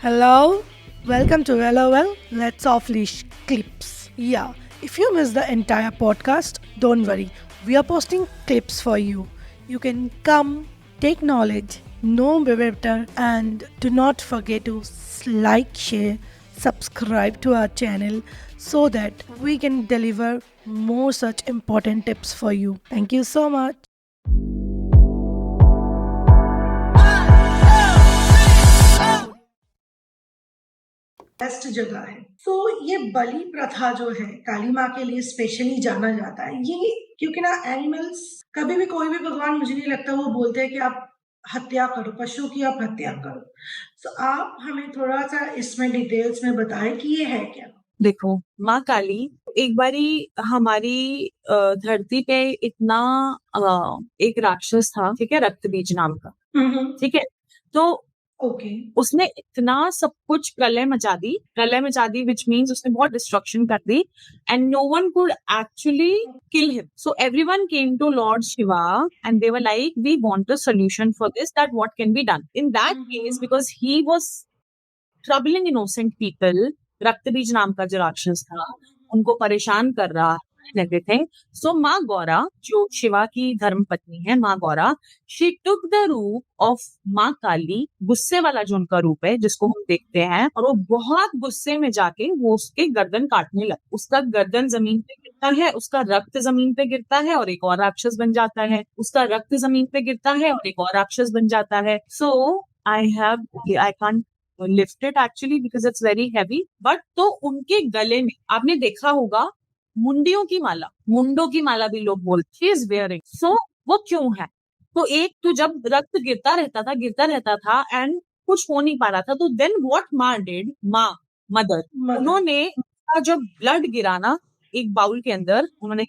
Hello, welcome to LOL Let's Off Leash Clips. Yeah, if you missed the entire podcast, don't worry, we are posting clips for you. You can come, take knowledge, know better, and do not forget to like, share, subscribe to our channel so that we can deliver more such important tips for you. Thank you so much. Best जगह है। तो ये बलि प्रथा जो है काली माँ के लिए स्पेशली जाना जाता है। ये क्योंकि ना एनिमल्स कभी भी कोई भी भगवान मुझे नहीं लगता वो बोलते हैं कि आप हत्या करो, पशु की आप हत्या करो। तो आप हमें थोड़ा सा इसमें डिटेल्स में बताएं कि ये है क्या। देखो, माँ काली एक बारी हमारी धरती पे इतना एक राक्षस था, ठीक है, रक्तबीज नाम का, ठीक है। तो ओके उसने इतना सब कुछ प्रलय मचा दी विच मीन्स उसने बहुत डिस्ट्रक्शन कर दी and no one could actually kill him. So everyone came to lord Shiva and they were like we want a solution for this, that what can be done in that case, because he was troubling innocent people. Raktabeej नाम का जो राक्षस था उनको परेशान कर रहा है एवरीथिंग। सो माँ गौरा जो शिवा की धर्म पत्नी है, माँ गौरा, शी टुक द रूप ऑफ माँ काली, गुस्से वाला जो उनका रूप है जिसको हम देखते हैं, और वो बहुत गुस्से में जाके वो उसके गर्दन काटने लगा। उसका गर्दन जमीन पे गिरता है, उसका रक्त जमीन पे गिरता है और एक और राक्षस बन जाता है। उसका रक्त जमीन पे गिरता है और एक और राक्षस बन जाता है। So I can't lift it actually because it's very heavy, but तो उनके गले में आपने देखा होगा मुंडियों की माला, मुंडों की माला भी लोग बोलते, शी इज वेयरिंग। सो वो क्यों है? तो एक तो जब रक्त गिरता रहता था एंड कुछ हो नहीं पा रहा था, तो देन व्हाट माँ डिड, माँ मदर, उन्होंने उसका जब ब्लड गिरा ना एक बाउल के अंदर, उन्होंने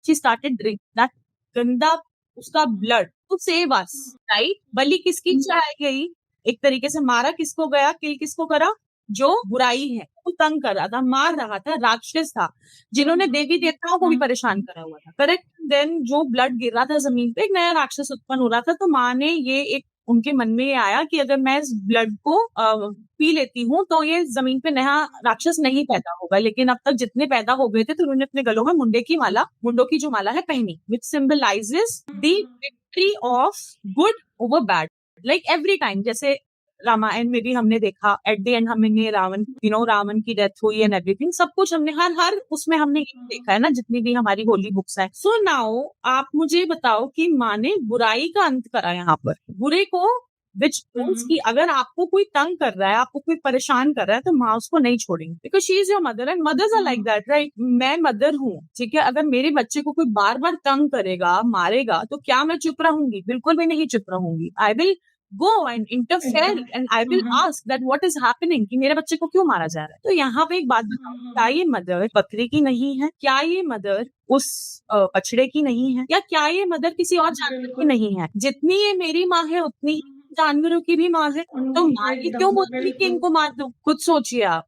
शी स्टार्टेड ड्रिंक दैट गंदा उसका blood to save us, right. बलि किसकी चढ़ाई गई? एक तरीके से मारा किसको गया, किल किसको करा? जो बुराई है, वो तंग कर रहा था, मार रहा था, राक्षस था, जिन्होंने देवी देवताओं को भी परेशान करा हुआ था, करेक्ट। देन जो ब्लड गिर रहा था जमीन पे, एक नया राक्षस उत्पन्न हो रहा था। तो माँ ने ये एक उनके मन में ये आया कि अगर मैं इस ब्लड को पी लेती हूँ तो ये जमीन पे नया राक्षस नहीं पैदा होगा। लेकिन अब तक जितने पैदा हो गए थे तो उन्होंने अपने गलों में मुंडों की जो माला है पहनी, which symbolizes the victory of good over bad. Like every time, जैसे रामायण में भी हमने देखा एट द एंड हमने रावण की डेथ हुई एंड एवरीथिंग, सब कुछ हमने हर उसमें हमने ये देखा है ना, जितनी भी हमारी होली बुक्स है। सो नाउ आप मुझे बताओ कि माँ ने बुराई का अंत करा यहाँ पर, बुरे को, विच मीन्स कि अगर आपको कोई तंग कर रहा है, आपको कोई परेशान कर रहा है, तो माँ उसको नहीं छोड़ेंगे, because she is your mother and mothers are like that, right. मैं मदर हूँ, ठीक है, अगर मेरे बच्चे को कोई बार बार तंग करेगा, मारेगा, तो क्या मैं चुप रहूंगी? बिल्कुल भी नहीं चुप रहूंगी। I will go and interfere and I will ask that what is happening, कि मेरे बच्चे को क्यों मारा जा रहा है। तो यहाँ पे एक बात बताओ, क्या ये मदर बकरी की नहीं है? क्या ये मदर उस बछड़े की नहीं है? या क्या ये मदर किसी और जानवर की नहीं है? जितनी ये मेरी माँ है उतनी जानवरों की भी माँ है। तो माँ ये क्यों बोलती है कि इनको मार दो? खुद सोचिए आप।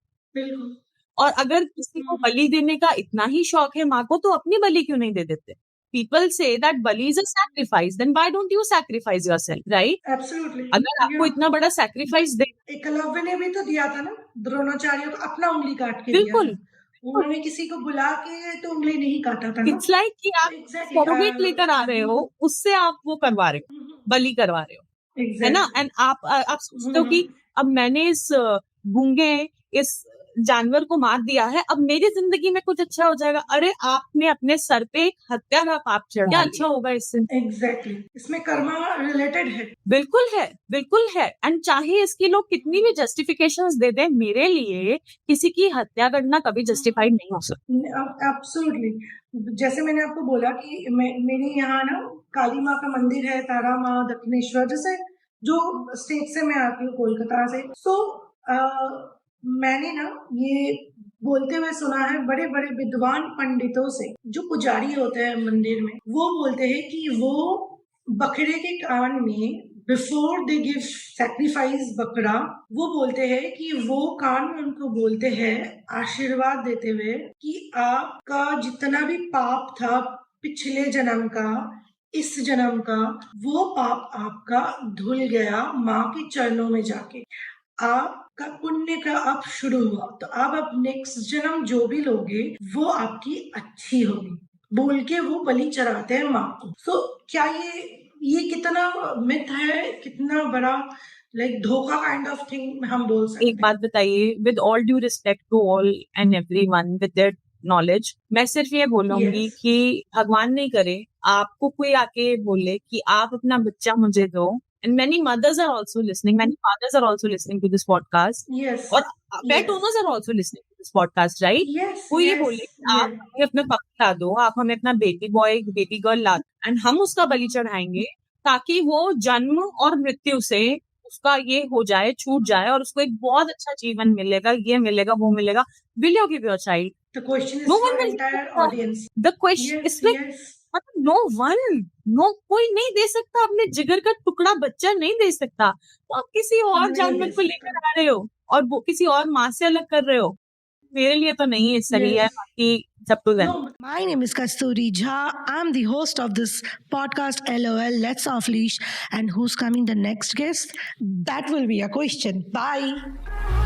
और अगर किसी को बलि देने का इतना ही शौक है माँ को, तो अपनी बलि क्यों नहीं दे देते? People say that Bali is a sacrifice, then why don't you sacrifice yourself, right? Absolutely. अगर आपको इतना बड़ा sacrifice दे, एकलव्य ने भी तो दिया था ना, द्रोणाचार्य को अपना उंगली काट के दिया बिल्कुल, था। उन्होंने किसी को बुला के तो उंगली नहीं काटा था ना। इट्स लाइक कि आप एग्जैक्टली सरोगेट लेकर आ रहे हो, उससे आप वो करवा रहे हो, बलि करवा रहे हो, है ना। एंड आप सोचते हो कि अब मैंने इस गूंगे इस जानवर को मार दिया है, अब मेरी जिंदगी में कुछ अच्छा हो जाएगा। अरे आपने अपने सर पे एक हत्या का पाप चढ़ा, क्या अच्छा होगा इससे? एग्जैक्टली, इसमें कर्मा रिलेटेड है। बिल्कुल है एंड चाहे इसकी लोग कितनी भी जस्टिफिकेशंस दे दें, मेरे लिए किसी की हत्या करना कभी जस्टिफाइड नहीं हो सकता। एब्सोल्युटली। जैसे मैंने आपको बोला कि मेरे यहाँ ना काली माँ का मंदिर है, तारा माँ, दक्षिणेश्वर, जैसे जो स्टेट से मैं आती हूँ, कोलकाता से। सो मैंने ना ये बोलते हुए सुना है बड़े बड़े विद्वान पंडितों से, जो पुजारी होते हैं मंदिर में, वो बोलते हैं कि वो बकरे के कान में, बिफोर दे गिव सैक्रिफाइस बकरा, वो बोलते हैं कि वो कान में उनको बोलते हैं आशीर्वाद देते हुए कि आपका जितना भी पाप था पिछले जन्म का, इस जन्म का, वो पाप आपका धुल गया माँ के चरणों में जाके। आपका पुण्य का अब शुरू हुआ, तो अब नेक्स्ट जन्म जो भी लोगे वो आपकी अच्छी होगी बोल के वो बलि चढ़ाते हैं माँ को। सो क्या ये कितना मिथ है, कितना बड़ा लाइक धोखा काइंड ऑफ थिंग हम बोल सकते एक बात बताइए, with all due respect to all and everyone with their knowledge, मैं सिर्फ ये बोलूंगी Yes. कि भगवान नहीं करे आपको कोई आके बोले कि आप अपना बच्चा मुझे दो, and many mothers are also listening, many fathers are also listening to this podcast, Yes. और pet Yes. Owners are also listening to this podcast, right? Yes. वो ये Yes. बोले कि आप Yes. हमें अपना पप्पी ला दो, आप हमें अपना बेबी बॉय बेबी गर्ल ला दो, एंड हम उसका बलि चढ़ाएंगे ताकि वो जन्म और मृत्यु से उसका ये हो जाए, छूट जाए, और उसको एक बहुत अच्छा जीवन मिलेगा, ये मिलेगा, वो मिलेगा. Will you give your child? The question is No for one will entire give that. audience. The question Yes. is like, Yes. मतलब no one, no, कोई नहीं दे सकता, अपने जिगर का टुकड़ा बच्चा नहीं दे सकता. तो आप किसी और नहीं जानवर दे को सकता। लेकर आ रहे हो और वो किसी और माँ से अलग कर रहे हो. मेरे लिए तो नहीं सही है, Yes. बाकी it's up to them. No. My name is Kasturi Jha. I'm the host of this podcast, LOL, Let's Off Leash. And who's coming the next guest? That will be a question. Bye.